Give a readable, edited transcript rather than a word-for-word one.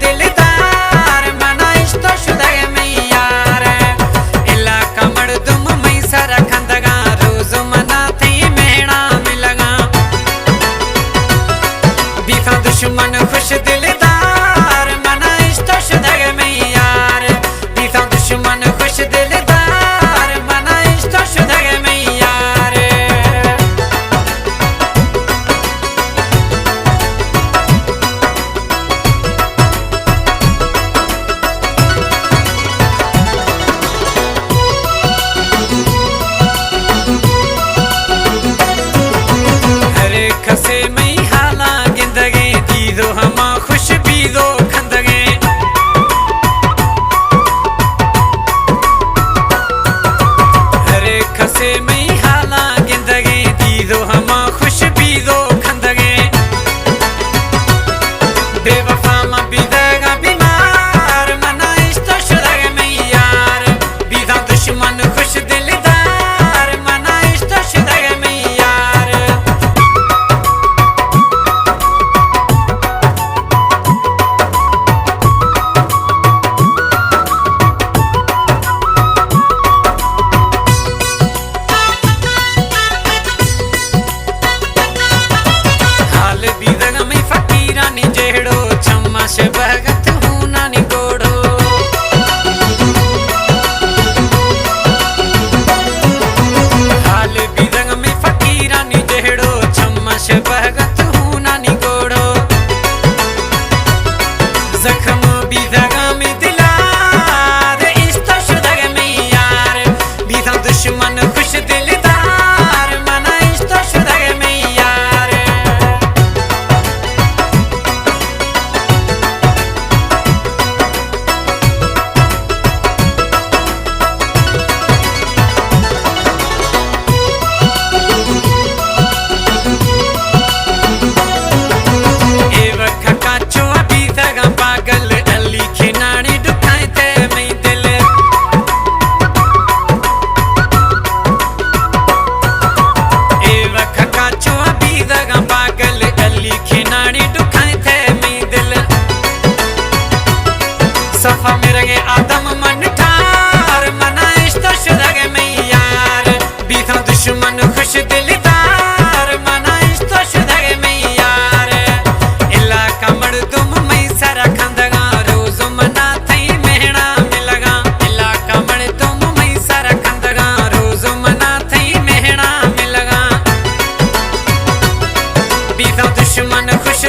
दिलदार मना इश्तो शुदग में यार इला कमड़ दुम मई सर खंदगा रोज मना थी मेहना मिलगा बीता दुश्मन खुश दिलदार मना इश्तो शुदग में यार बीता दुश्मन खुश दिलदार मना इश्तो शुदग में यार खसे मई हाला गिंदगे दीदो हमा खुश बीदो खंदगे हरे खसे मई हाला गिंदगे दीदो हमा खुश बीदो खंदगे बेवफा मा बीदगा बीमार मना इश्तो शुदग में यार बीदा दुश्मन खुश दिलदार मना इश्तो शुदग में यार भगत हूँ नानी गोड़ो हाल बिरंग में फकीरा नी जेड़ो छम्मश भगत हूँ नानी गोड़ो जख्म बिरंग में दिलार इश्तो शुदग में यार बीता दुश्मन खुश दिलदार मना इश्तो शुदग में यार सफा में रंगे आदम मन ठार मना इश्तो शुदग में यार बीता दुश्मन खुश दिलदार मना इश्तो शुदग में यार इला कमड़ दुम मई सर खंदगा रोज मना थई मेहना मिलगा इला कमड़ दुम मई सर खंदगा रोज मना थई मेहना मिलगा बीता दुश्मन खुश